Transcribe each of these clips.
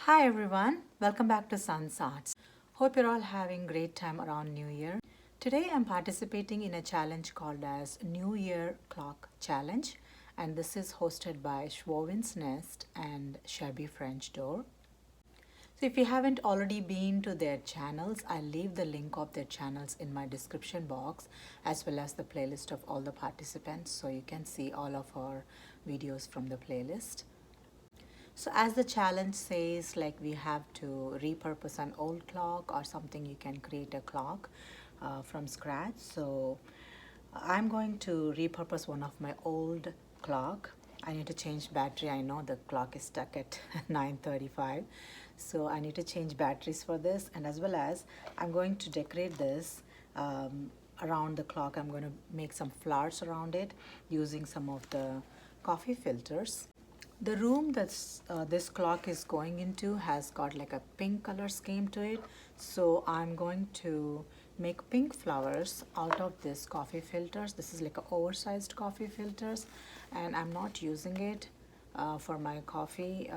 Hi everyone, welcome back to Sun's Arts. Hope you're all having great time around New Year. Today I'm participating in a challenge called as New Year Clock Challenge, and this is hosted by Schwowin's Nest and Shabby French Door. So if you haven't already been to their channels, I'll leave the link of their channels in my description box as well as the playlist of all the participants, so you can see all of our videos from the playlist. So as the challenge says, like we have to repurpose an old clock or something, you can create a clock from scratch. So I'm going to repurpose one of my old clock. I need to change battery. I know the clock is stuck at 9:35. So I need to change batteries for this, and as well as I'm going to decorate this around the clock. I'm going to make some flowers around it using some of the coffee filters. The room that's this clock is going into has got like a pink color scheme to it. So I'm going to make pink flowers out of this coffee filters. This is like an oversized coffee filters, and I'm not using it for my coffee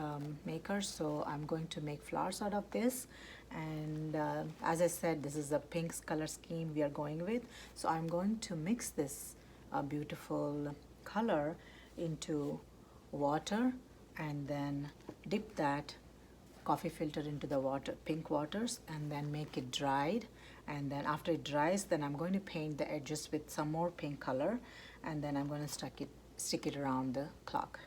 maker. So I'm going to make flowers out of this. And as I said, this is a pink color scheme we are going with. So I'm going to mix this beautiful color into water and then dip that coffee filter into the water, pink waters, and then make it dried. And then after it dries, then I'm going to paint the edges with some more pink color, and then I'm going to stick it around the clock.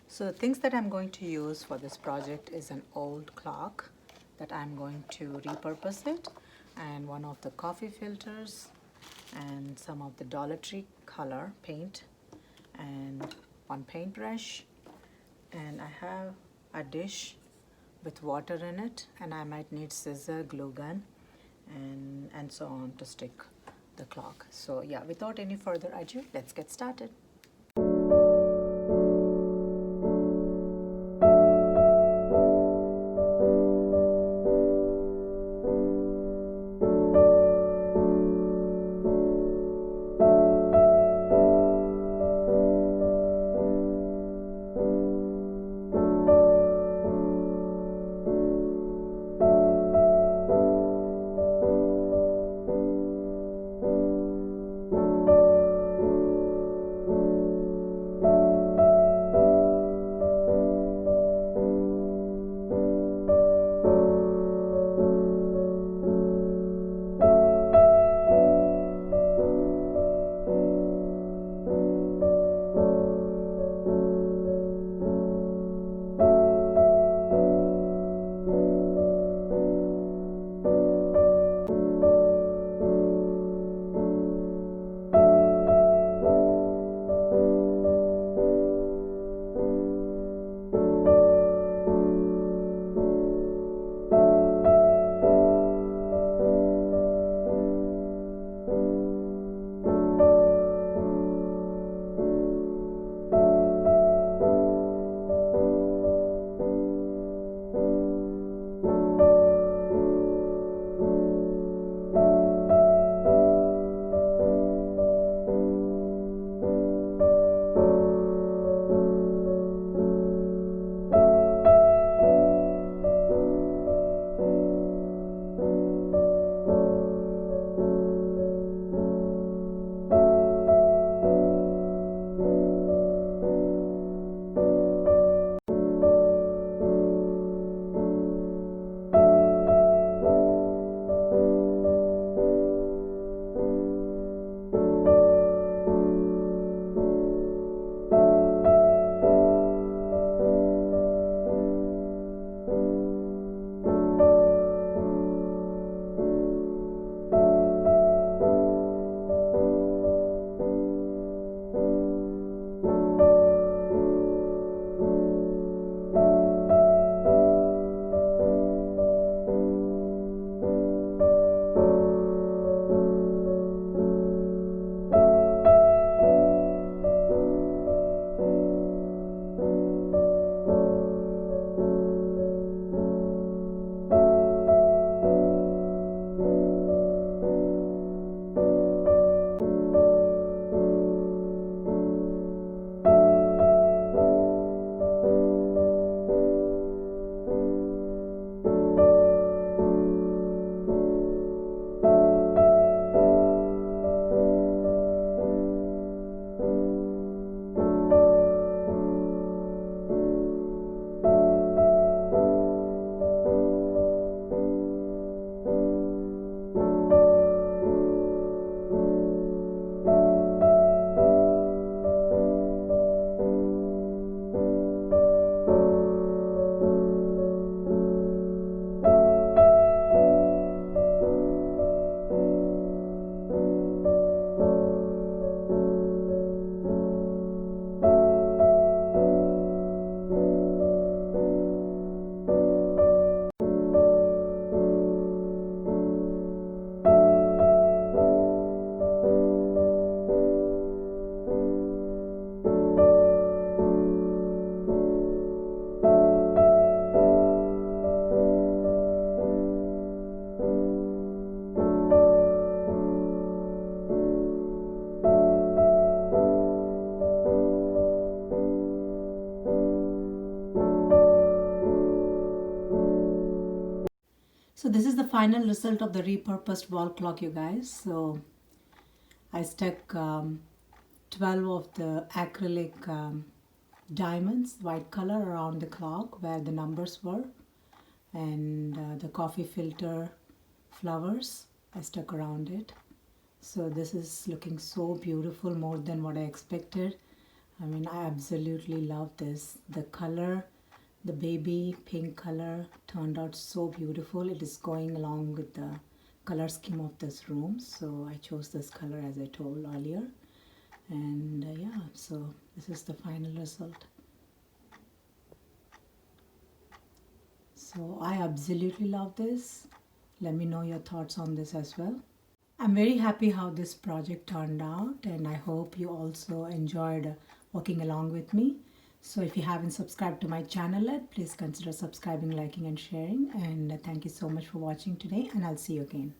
So the things that I'm going to use for this project is an old clock that I'm going to repurpose it, and one of the coffee filters, and some of the Dollar Tree color paint, and one paintbrush, and I have a dish with water in it, and I might need scissor, glue gun, and so on to stick the clock. So yeah, without any further ado, let's get started. So this is the final result of the repurposed wall clock, you guys. So I stuck 12 of the acrylic diamonds, white color, around the clock where the numbers were, and the coffee filter flowers I stuck around it. So this is looking so beautiful, more than what I expected. I mean, I absolutely love this. The color, the baby pink color, turned out so beautiful. It is going along with the color scheme of this room, so I chose this color as I told earlier. And yeah, so this is the final result. So I absolutely love this. Let me know your thoughts on this as well. I'm very happy how this project turned out, and I hope you also enjoyed working along with me. So if you haven't subscribed to my channel yet, please consider subscribing, liking and sharing. And thank you so much for watching today, and I'll see you again.